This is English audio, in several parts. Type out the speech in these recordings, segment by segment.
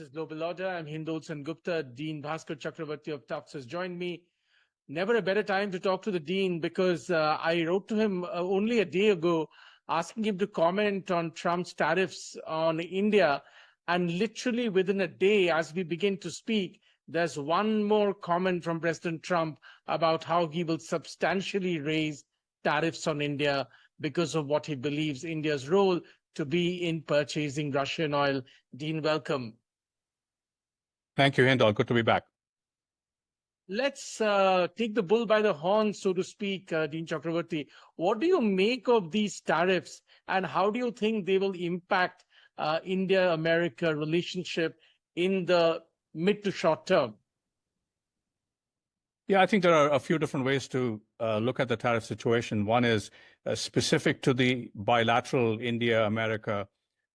is Global Order. I'm Hindol Sengupta. Dean Bhaskar Chakravorti of Tufts has joined me. Never a better time to talk to the Dean because I wrote to him only a day ago asking him to comment on Trump's tariffs on India. And literally within a day, as we begin to speak, there's one more comment from President Trump about how he will substantially raise tariffs on India because of what he believes India's role to be in purchasing Russian oil. Dean, welcome. Thank you, Hindol. Good to be back. Let's take the bull by the horn, so to speak, Dean Chakravorti. What do you make of these tariffs, and how do you think they will impact India-America relationship in the mid to short term? Yeah, I think there are a few different ways to look at the tariff situation. One is specific to the bilateral India-America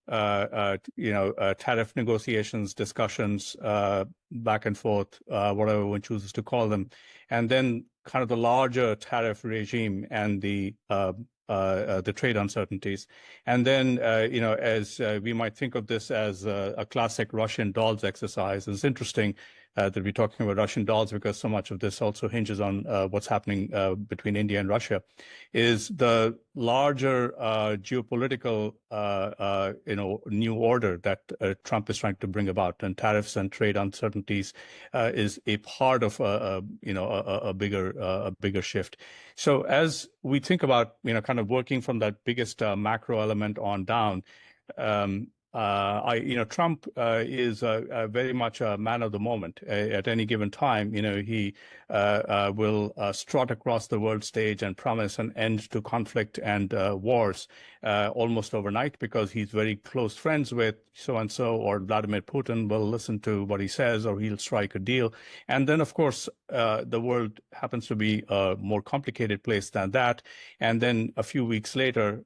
tariff negotiations, discussions, back and forth, whatever one chooses to call them, and then kind of the larger tariff regime and the trade uncertainties. And then, as we might think of this as a classic Russian dolls exercise. It's interesting that we're talking about Russian dolls because so much of this also hinges on what's happening between India and Russia, is the larger geopolitical, new order that Trump is trying to bring about, and tariffs and trade uncertainties is a part of a bigger shift. So as we think about kind of working from that biggest macro element on down, Trump is very much a man of the moment. At any given time, he will strut across the world stage and promise an end to conflict and wars almost overnight because he's very close friends with so-and-so, or Vladimir Putin will listen to what he says, or he'll strike a deal. And then, of course, the world happens to be a more complicated place than that. And then a few weeks later,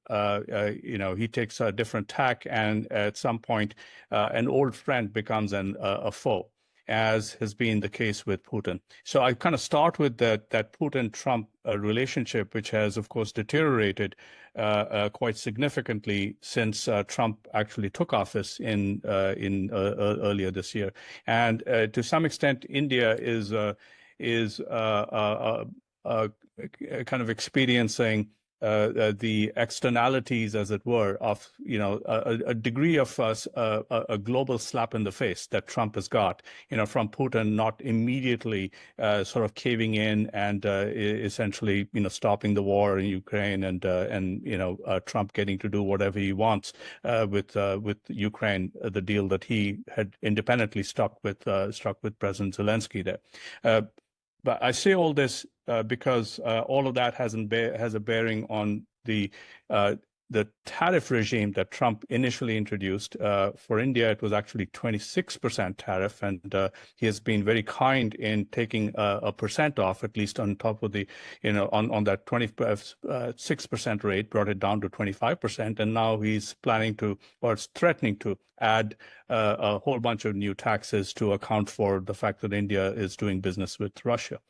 he takes a different tack, and at some point, an old friend becomes a foe, as has been the case with Putin. So I kind of start with that Putin-Trump relationship, which has, of course, deteriorated quite significantly since Trump actually took office in earlier this year. And to some extent, India is kind of experiencing the externalities, as it were, of a degree of a global slap in the face that Trump has got, from Putin not immediately sort of caving in and essentially stopping the war in Ukraine, and Trump getting to do whatever he wants with Ukraine, the deal that he had independently struck with President Zelensky there. But I say all this because all of that has a bearing on the tariff regime that Trump initially introduced. For India, it was actually 26% tariff, and he has been very kind in taking a percent off, at least on top of the, on that 26% rate, brought it down to 25%, and now he's planning to, or is threatening to, add a whole bunch of new taxes to account for the fact that India is doing business with Russia.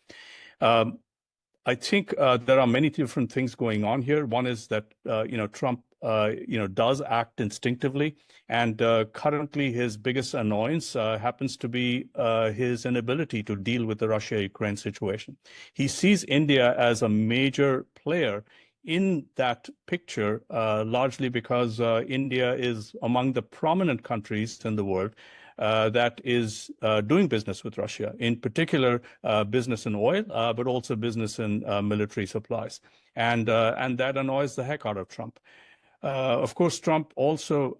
I think there are many different things going on here. One is that Trump does act instinctively, and currently his biggest annoyance happens to be his inability to deal with the Russia-Ukraine situation. He sees India as a major player in that picture, largely because India is among the prominent countries in the world that is doing business with Russia, in particular business in oil, but also business in military supplies. And that annoys the heck out of Trump. Of course, Trump also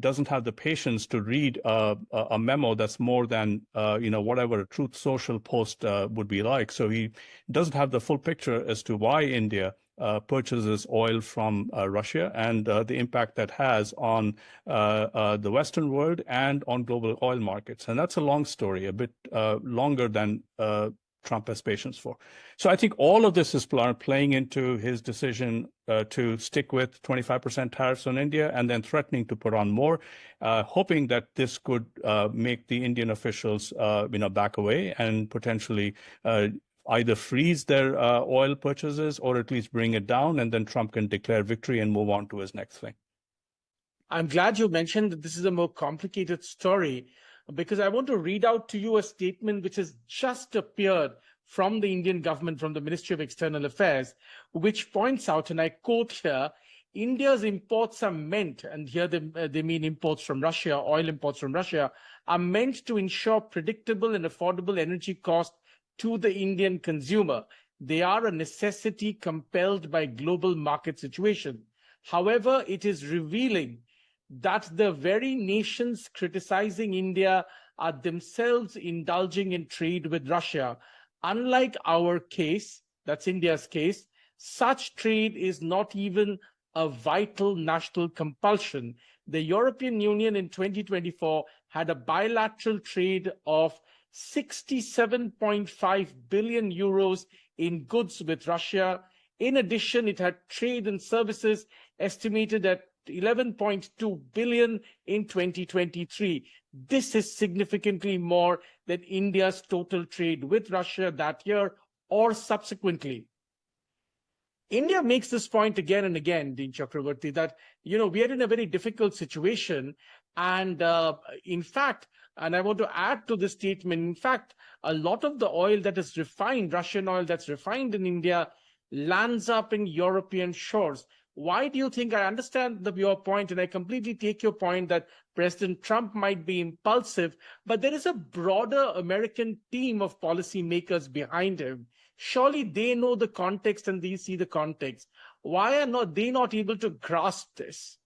doesn't have the patience to read a memo that's more than whatever a Truth Social post would be like. So he doesn't have the full picture as to why India purchases oil from Russia, and the impact that has on the Western world and on global oil markets. And that's a long story, a bit longer than Trump has patience for. So I think all of this is playing into his decision to stick with 25% tariffs on India, and then threatening to put on more, hoping that this could make the Indian officials back away and potentially either freeze their oil purchases or at least bring it down, and then Trump can declare victory and move on to his next thing. I'm glad you mentioned that this is a more complicated story, because I want to read out to you a statement which has just appeared from the Indian government, from the Ministry of External Affairs, which points out, and I quote here, India's imports are meant, and here they mean imports from Russia, oil imports from Russia, are meant to ensure predictable and affordable energy cost to the Indian consumer. They are a necessity compelled by global market situation. However, it is revealing that the very nations criticizing India are themselves indulging in trade with Russia. Unlike our case, that's India's case, such trade is not even a vital national compulsion. The European Union in 2024 had a bilateral trade of 67.5 billion euros in goods with Russia. In addition, it had trade and services estimated at 11.2 billion in 2023. This is significantly more than India's total trade with Russia that year or subsequently. India makes this point again and again, Dean Chakravorti, that, we are in a very difficult situation. And in fact, and I want to add to this statement, in fact, a lot of the oil that is refined, Russian oil that's refined in India, lands up in European shores. Why do you think? I understand your point, and I completely take your point that President Trump might be impulsive, but there is a broader American team of policymakers behind him. Surely they know the context and they see the context. Why are they not able to grasp this?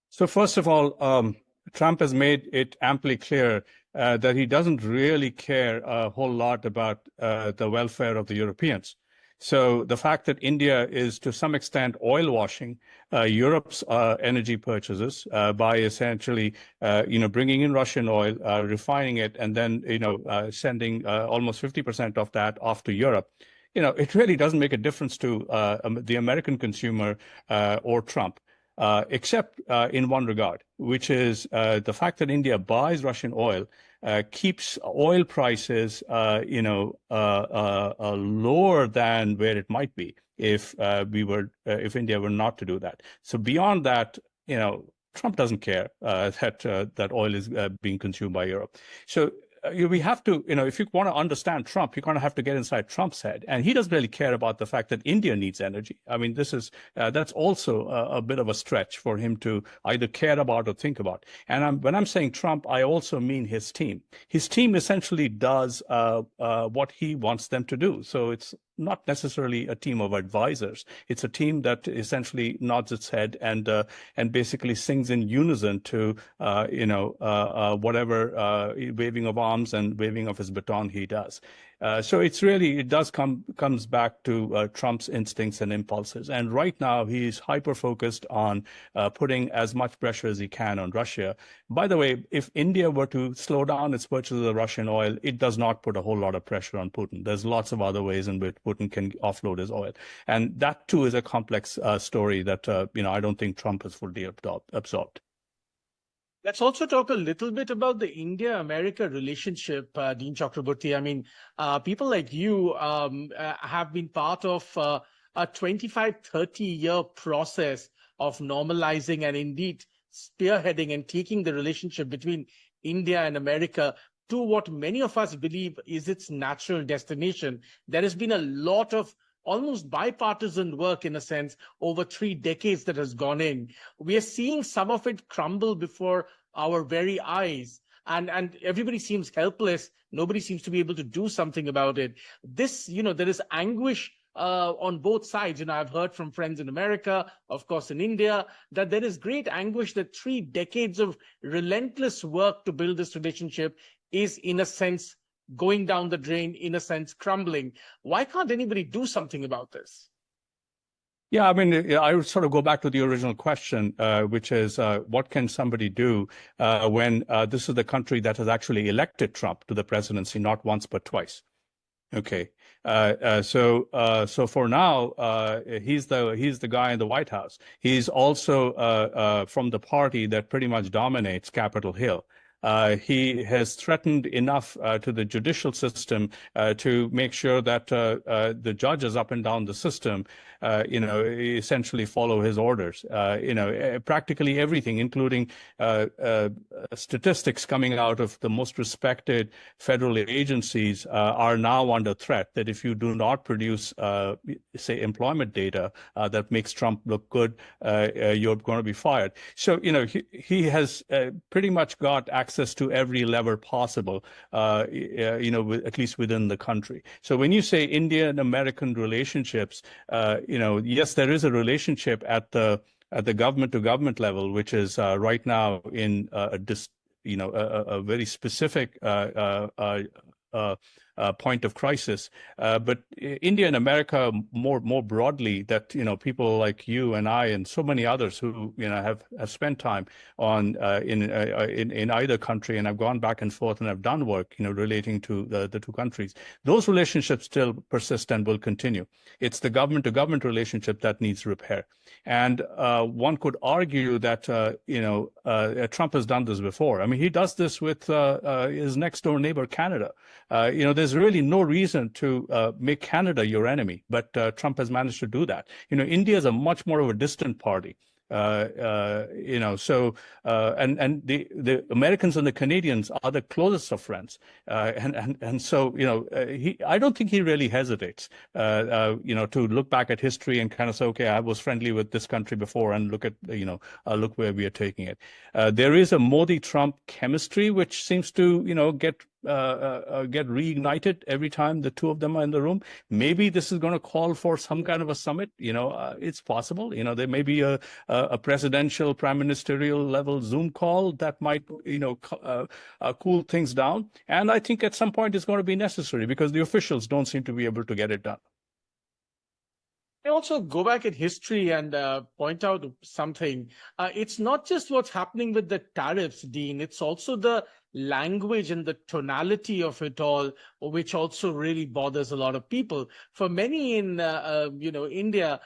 So first of all, Trump has made it amply clear that he doesn't really care a whole lot about the welfare of the Europeans. So the fact that India is to some extent oil washing Europe's energy purchases by essentially, bringing in Russian oil, refining it, and then, sending almost 50% of that off to Europe, it really doesn't make a difference to the American consumer or Trump. Except in one regard, which is the fact that India buys Russian oil keeps oil prices, lower than where it might be if India were not to do that. So beyond that, Trump doesn't care that oil is being consumed by Europe. So we have to, if you want to understand Trump, you're going to have to get inside Trump's head. And he doesn't really care about the fact that India needs energy. I mean, that's also a bit of a stretch for him to either care about or think about. And when I'm saying Trump, I also mean his team. His team essentially does what he wants them to do. So it's not necessarily a team of advisors. It's a team that essentially nods its head and basically sings in unison to whatever waving of arms and waving of his baton he does. So it comes back to Trump's instincts and impulses. And right now he's hyper focused on putting as much pressure as he can on Russia. By the way, if India were to slow down its purchases of Russian oil, it does not put a whole lot of pressure on Putin. There's lots of other ways in which Putin can offload his oil. And that too is a complex story that, I don't think Trump has fully absorbed. Let's also talk a little bit about the India-America relationship, Dean Chakraborty. I mean, people like you have been part of a 25, 30-year process of normalizing and indeed spearheading and taking the relationship between India and America to what many of us believe is its natural destination. There has been a lot of almost bipartisan work, in a sense, over 3 decades that has gone in. We are seeing some of it crumble before our very eyes, and everybody seems helpless. Nobody seems to be able to do something about it. This, there is anguish on both sides. I've heard from friends in America, of course in India, that there is great anguish that 3 decades of relentless work to build this relationship is, in a sense, going down the drain, in a sense, crumbling. Why can't anybody do something about this? Yeah, I mean, I would sort of go back to the original question, which is what can somebody do when this is the country that has actually elected Trump to the presidency, not once, but twice. Okay. So for now, he's the guy in the White House. He's also from the party that pretty much dominates Capitol Hill. He has threatened enough to the judicial system to make sure that the judges up and down the system, essentially follow his orders. Practically everything, including statistics coming out of the most respected federal agencies, are now under threat. That if you do not produce, say, employment data that makes Trump look good, you're going to be fired. So, he has pretty much got access to every lever possible, at least within the country. So when you say Indian-American relationships, yes, there is a relationship at the government-to-government level, which is right now in a very specific point of crisis. But India and America more broadly, that people like you and I and so many others who have spent time on in either country, and I've gone back and forth and I've done work relating to the two countries. Those relationships still persist and will continue. It's the government to government relationship that needs repair. And one could argue that Trump has done this before. I mean, he does this with his next door neighbor, Canada. There's really no reason to make Canada your enemy, but Trump has managed to do that. India is a much more of a distant party. So the Americans and the Canadians are the closest of friends, and so I don't think he really hesitates, to look back at history and kind of say, okay, I was friendly with this country before, and look at look where we are taking it. There is a Modi-Trump chemistry which seems to get reignited every time the two of them are in the room. Maybe this is going to call for some kind of a summit. It's possible. There may be a presidential, prime ministerial level Zoom call that might, cool things down. And I think at some point it's going to be necessary because the officials don't seem to be able to get it done. I also go back in history and point out something. It's not just what's happening with the tariffs, Dean. It's also the language and the tonality of it all, which also really bothers a lot of people. For many in India,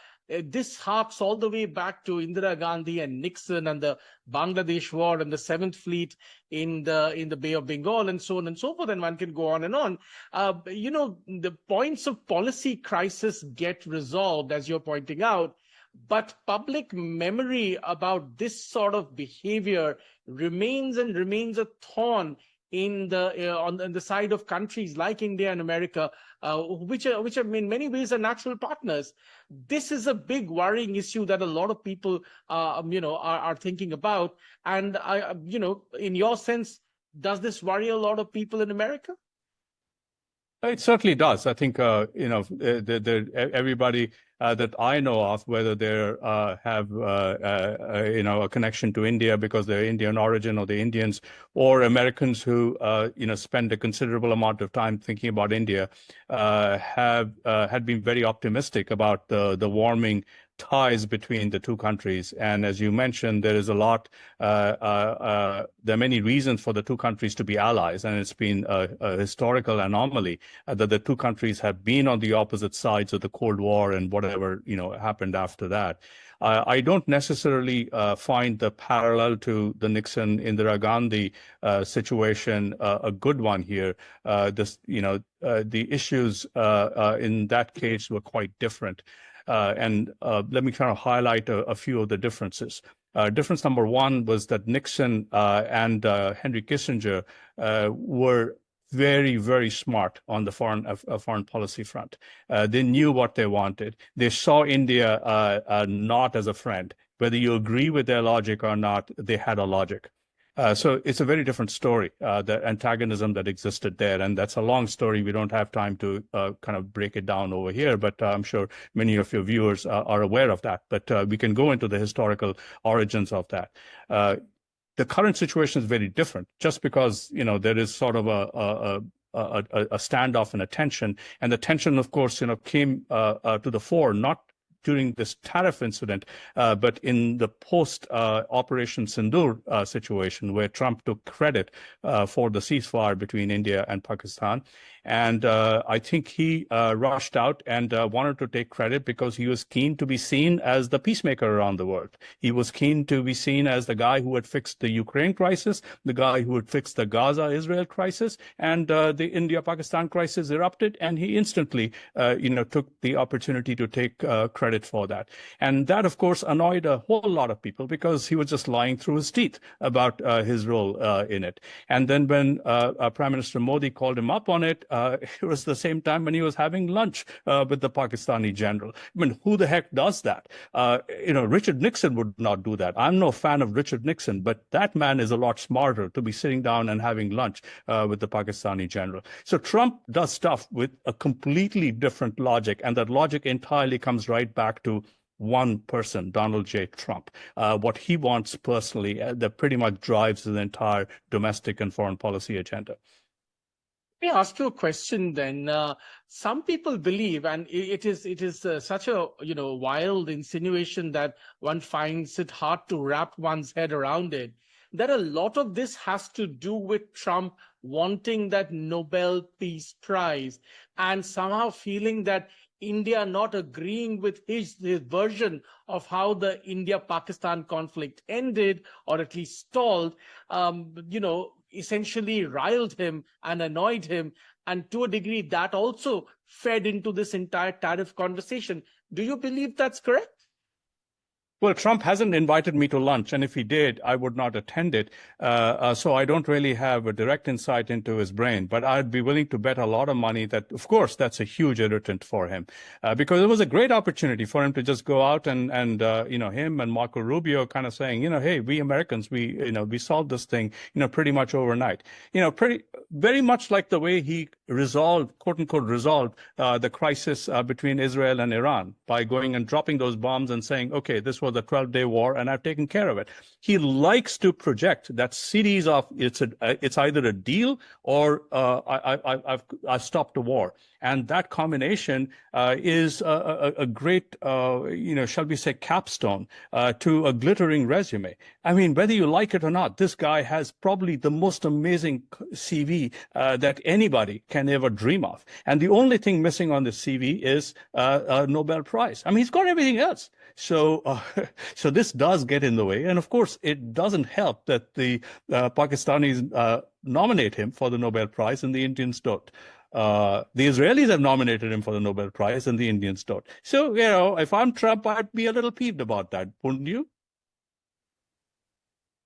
this harks all the way back to Indira Gandhi and Nixon and the Bangladesh War and the Seventh Fleet in the Bay of Bengal and so on and so forth, and one can go on and on. The points of policy crisis get resolved, as you're pointing out, but public memory about this sort of behavior remains a thorn in on the side of countries like India and America, which are in many ways are natural partners. This is a big worrying issue that a lot of people are thinking about. And in your sense, does this worry a lot of people in America? It certainly does. I think everybody that I know of, whether they have a connection to India because they're Indian origin, or the Indians, or Americans who spend a considerable amount of time thinking about India, had been very optimistic about the warming ties between the two countries. And as you mentioned, there is a lot, there are many reasons for the two countries to be allies. And it's been a historical anomaly that the two countries have been on the opposite sides of the Cold War and whatever, happened after that. I don't necessarily find the parallel to the Nixon-Indira Gandhi situation a good one here. The issues in that case were quite different. And let me kind of highlight a few of the differences. Difference number one was that Nixon and Henry Kissinger were very, very smart on the foreign policy front. They knew what they wanted. They saw India not as a friend. Whether you agree with their logic or not, they had a logic. So it's a very different story, the antagonism that existed there. And that's a long story. We don't have time to kind of break it down over here, but I'm sure many of your viewers are aware of that. But we can go into the historical origins of that. The current situation is very different, just because, there is sort of a standoff and a tension. And the tension, of course, came to the fore, not during this tariff incident, but in the post-Operation Sindoor situation, where Trump took credit for the ceasefire between India and Pakistan. And I think he rushed out and wanted to take credit because he was keen to be seen as the peacemaker around the world. He was keen to be seen as the guy who had fixed the Ukraine crisis, the guy who had fixed the Gaza-Israel crisis, and the India-Pakistan crisis erupted, and he instantly, took the opportunity to take credit for that. And that, of course, annoyed a whole lot of people because he was just lying through his teeth about his role in it. And then when Prime Minister Modi called him up on it, it was the same time when he was having lunch with the Pakistani general. I mean, who the heck does that? Richard Nixon would not do that. I'm no fan of Richard Nixon, but that man is a lot smarter to be sitting down and having lunch with the Pakistani general. So Trump does stuff with a completely different logic, and that logic entirely comes right back to one person, Donald J. Trump. What he wants personally, that pretty much drives his entire domestic and foreign policy agenda. Let me ask you a question then. Some people believe, and it is such a wild insinuation that one finds it hard to wrap one's head around it, that a lot of this has to do with Trump wanting that Nobel Peace Prize and somehow feeling that India not agreeing with his version of how the India-Pakistan conflict ended, or at least stalled, essentially riled him and annoyed him. And to a degree, that also fed into this entire tariff conversation. Do you believe that's correct? Well, Trump hasn't invited me to lunch, and if he did, I would not attend it. So I don't really have a direct insight into his brain, but I'd be willing to bet a lot of money that, of course, that's a huge irritant for him, because it was a great opportunity for him to just go out and him and Marco Rubio kind of saying, hey, we Americans, we solved this thing, pretty much overnight, very much like the way he quote unquote, resolved the crisis between Israel and Iran by going and dropping those bombs and saying, okay, this was a 12-day war and I've taken care of it. He likes to project that series of it's either a deal or I've stopped the war. And that combination is a great, shall we say, capstone to a glittering resume. I mean, whether you like it or not, this guy has probably the most amazing CV that anybody can ever dream of. And the only thing missing on this CV is a Nobel Prize. I mean, he's got everything else. So this does get in the way. And of course, it doesn't help that the Pakistanis nominate him for the Nobel Prize and the Indians don't. The Israelis have nominated him for the Nobel Prize and the Indians don't. So, if I'm Trump, I'd be a little peeved about that, wouldn't you?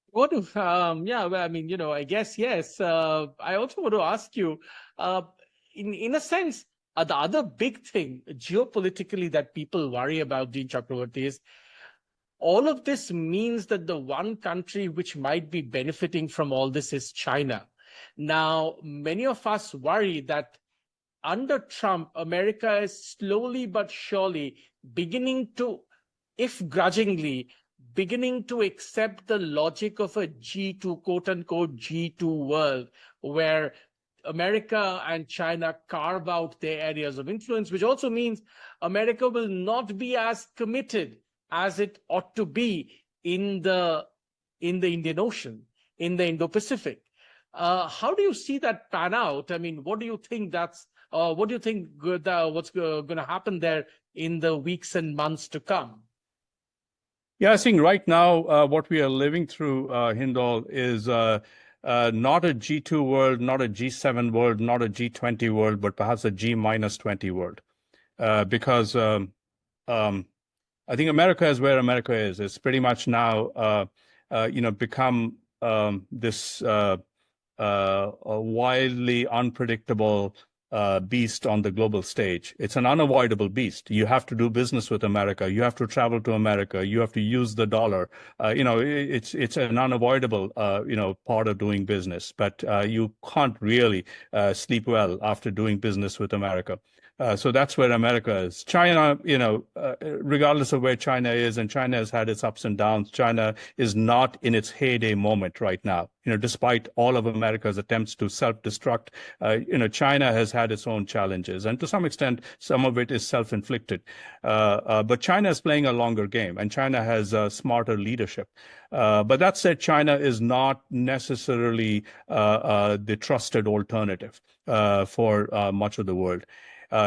What if, I guess, yes. I also want to ask you, in a sense, the other big thing geopolitically that people worry about, Dean Chakravorti, is all of this means that the one country which might be benefiting from all this is China. Now, many of us worry that under Trump, America is slowly but surely beginning to, if grudgingly, beginning to accept the logic of a G2, quote unquote, G2 world, where America and China carve out their areas of influence, which also means America will not be as committed as it ought to be in the Indian Ocean, in the Indo-Pacific. How do you see that pan out? I mean, what do you think what's going to happen there in the weeks and months to come? Yeah, I think right now what we are living through, Hindol, is not a G2 world, not a G7 world, not a G20 world, but perhaps a G-20 world. Because I think America is where America is. It's pretty much now, become this wildly unpredictable beast on the global stage. It's an unavoidable beast. You have to do business with America. You have to travel to America. You have to use the dollar. It's an unavoidable, part of doing business. But you can't really sleep well after doing business with America. So that's where America is. China, regardless of where China is, and China has had its ups and downs, China is not in its heyday moment right now. Despite all of America's attempts to self-destruct, China has had its own challenges, and to some extent, some of it is self-inflicted. But China is playing a longer game, and China has smarter leadership. But that said, China is not necessarily the trusted alternative for much of the world.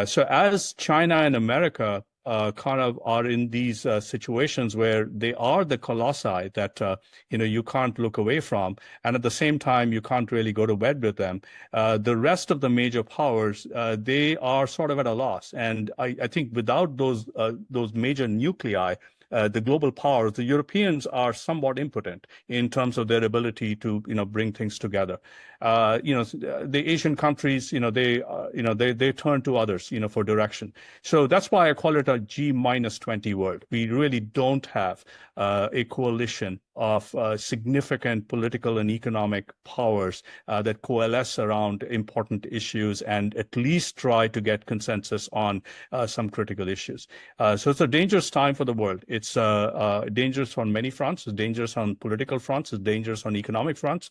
So as China and America kind of are in these situations where they are the colossi that you can't look away from, and at the same time you can't really go to bed with them. The rest of the major powers, they are sort of at a loss, and I think without those major nuclei, the global powers, the Europeans are somewhat impotent in terms of their ability to, bring things together. The Asian countries, they turn to others, for direction. So that's why I call it a G-20 world. We really don't have a coalition of significant political and economic powers that coalesce around important issues and at least try to get consensus on some critical issues. So it's a dangerous time for the world. It's dangerous on many fronts. It's dangerous on political fronts. It's dangerous on economic fronts.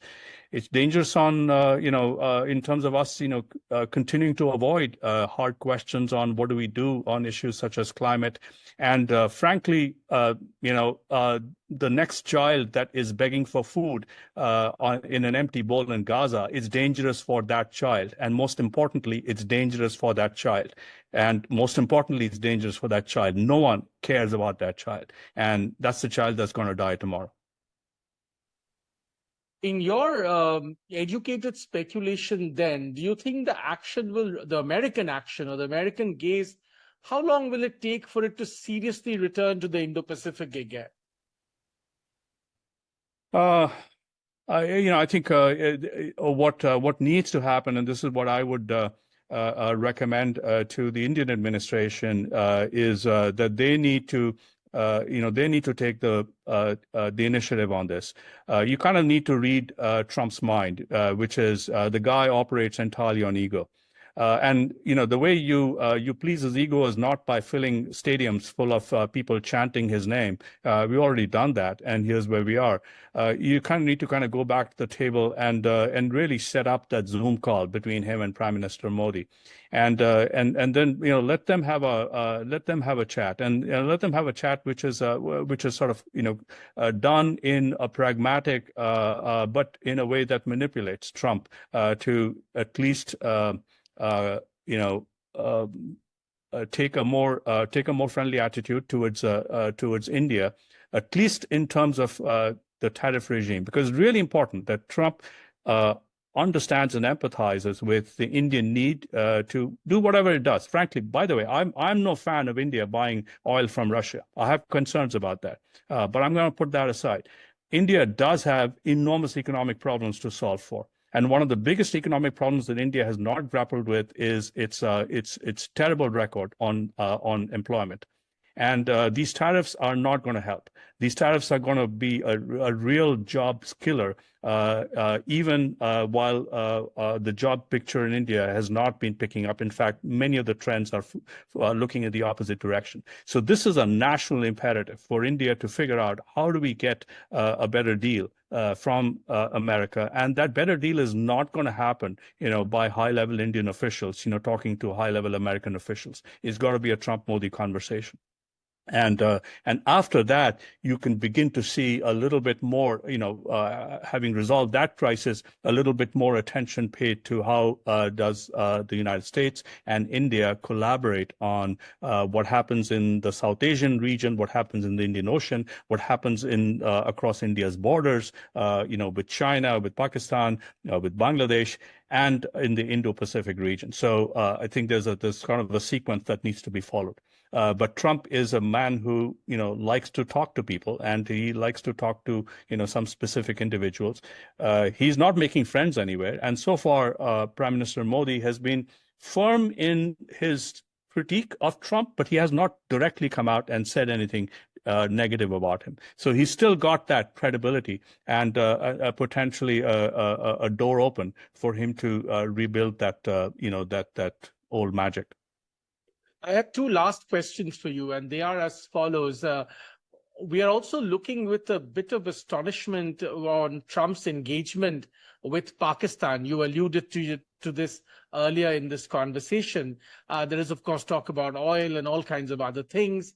It's dangerous on, in terms of us, continuing to avoid hard questions on what do we do on issues such as climate. And frankly, the next child that is begging for food in an empty bowl in Gaza is dangerous for that child. And most importantly, it's dangerous for that child. And most importantly, it's dangerous for that child. No one cares about that child. And that's the child that's going to die tomorrow. In your educated speculation, then, do you think the American action or the American gaze, how long will it take for it to seriously return to the Indo-Pacific again? I think what needs to happen, and this is what I would recommend to the Indian administration, is that they need to take the initiative on this. You kind of need to read Trump's mind, which is the guy operates entirely on ego. And the way you please his ego is not by filling stadiums full of people chanting his name. We've already done that, and here's where we are. You kind of need to kind of go back to the table and really set up that Zoom call between him and Prime Minister Modi, and then let them have a chat, and let them have a chat which is sort of done in a pragmatic but in a way that manipulates Trump to at least take a more friendly attitude towards India, at least in terms of the tariff regime, because it's really important that Trump understands and empathizes with the Indian need to do whatever it does. Frankly, by the way, I'm no fan of India buying oil from Russia. I have concerns about that, but I'm going to put that aside. India does have enormous economic problems to solve for. And one of the biggest economic problems that India has not grappled with is its terrible record on employment. And these tariffs are not going to help. These tariffs are going to be a real job killer, even while the job picture in India has not been picking up. In fact, many of the trends are looking in the opposite direction. So this is a national imperative for India to figure out how do we get a better deal from America, and that better deal is not going to happen, by high-level Indian officials, talking to high-level American officials. It's got to be a Trump-Modi conversation. And after that, you can begin to see a little bit more, having resolved that crisis, a little bit more attention paid to how does the United States and India collaborate on what happens in the South Asian region, what happens in the Indian Ocean, what happens in across India's borders, with China, with Pakistan, with Bangladesh, and in the Indo-Pacific region. So I think there's kind of a sequence that needs to be followed. But Trump is a man who, likes to talk to people, and he likes to talk to, some specific individuals. He's not making friends anywhere. And so far, Prime Minister Modi has been firm in his critique of Trump, but he has not directly come out and said anything negative about him. So he's still got that credibility and potentially a door open for him to rebuild that, that old magic. I have two last questions for you, and they are as follows. We are also looking with a bit of astonishment on Trump's engagement with Pakistan. You alluded to this earlier in this conversation. There is, of course, talk about oil and all kinds of other things.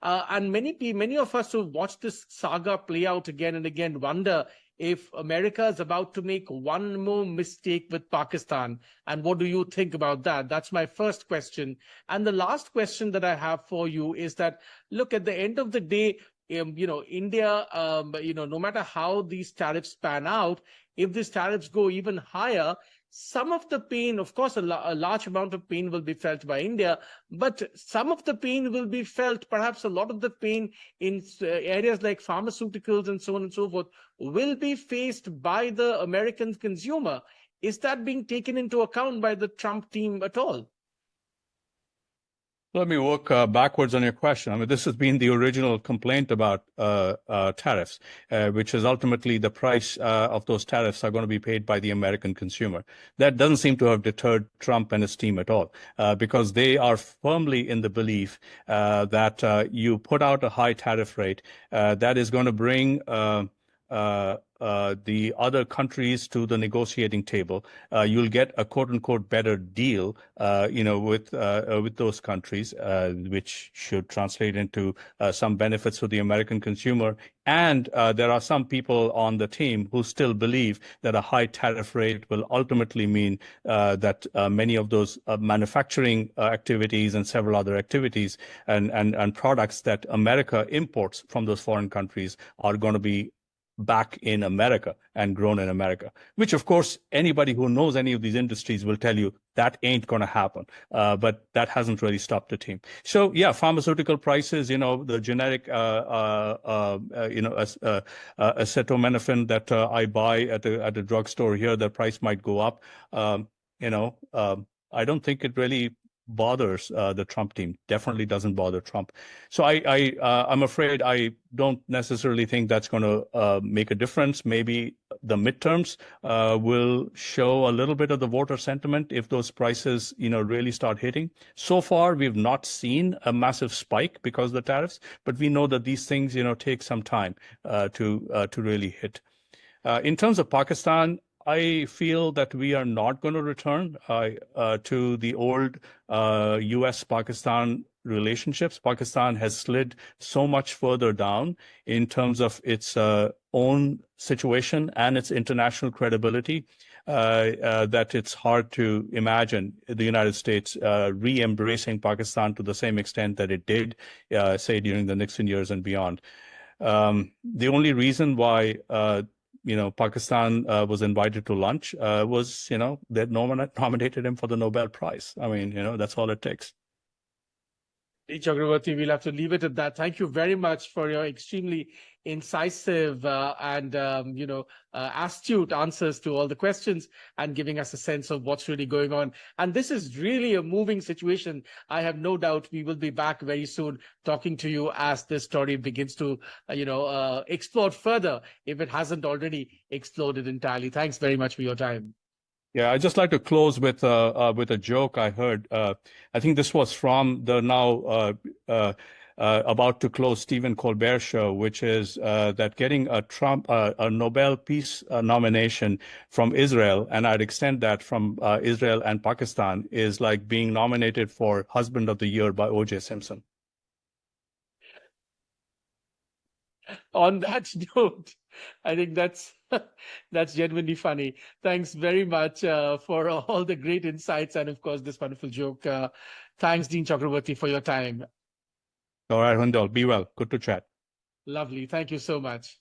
And many of us who watch this saga play out again and again wonder if America is about to make one more mistake with Pakistan. And what do you think about that? That's my first question. And the last question that I have for you is that, look, at the end of the day, India, no matter how these tariffs pan out, if these tariffs go even higher, some of the pain, of course, a large amount of pain will be felt by India, but some of the pain will be felt, perhaps a lot of the pain in areas like pharmaceuticals and so on and so forth, will be faced by the American consumer. Is that being taken into account by the Trump team at all? Let me work backwards on your question. I mean, this has been the original complaint about tariffs, which is ultimately the price of those tariffs are going to be paid by the American consumer. That doesn't seem to have deterred Trump and his team at all, because they are firmly in the belief that you put out a high tariff rate that is going to bring the other countries to the negotiating table. You'll get a quote unquote better deal, with those countries, which should translate into some benefits for the American consumer. And there are some people on the team who still believe that a high tariff rate will ultimately mean that many of those manufacturing activities and several other activities and products that America imports from those foreign countries are going to be back in America and grown in America, which of course anybody who knows any of these industries will tell you that ain't going to happen. But that hasn't really stopped the team. So yeah, pharmaceutical prices, the generic, acetaminophen that I buy at a drugstore here, the price might go up. I don't think it really bothers the Trump team. Definitely doesn't bother Trump. So I'm afraid I don't necessarily think that's going to make a difference. Maybe the midterms will show a little bit of the voter sentiment if those prices, really start hitting. So far, we've not seen a massive spike because of the tariffs, but we know that these things, take some time to really hit. In terms of Pakistan, I feel that we are not going to return to the old U.S.-Pakistan relationships. Pakistan has slid so much further down in terms of its own situation and its international credibility that it's hard to imagine the United States re-embracing Pakistan to the same extent that it did, say, during the Nixon years and beyond. The only reason why Pakistan was invited to lunch was, they nominated him for the Nobel Prize. I mean, that's all it takes. Chakravorti, we'll have to leave it at that. Thank you very much for your extremely incisive and astute answers to all the questions and giving us a sense of what's really going on. And this is really a moving situation. I have no doubt we will be back very soon talking to you as this story begins to, explode further if it hasn't already exploded entirely. Thanks very much for your time. Yeah, I'd just like to close with a joke I heard. I think this was from the now about to close Stephen Colbert show, which is that getting a Nobel Peace nomination from Israel, and I'd extend that from Israel and Pakistan, is like being nominated for Husband of the Year by O.J. Simpson. On that note, I think that's genuinely funny. Thanks very much for all the great insights and, of course, this wonderful joke. Thanks, Dean Chakravorti, for your time. All right, Hindol, be well. Good to chat. Lovely. Thank you so much.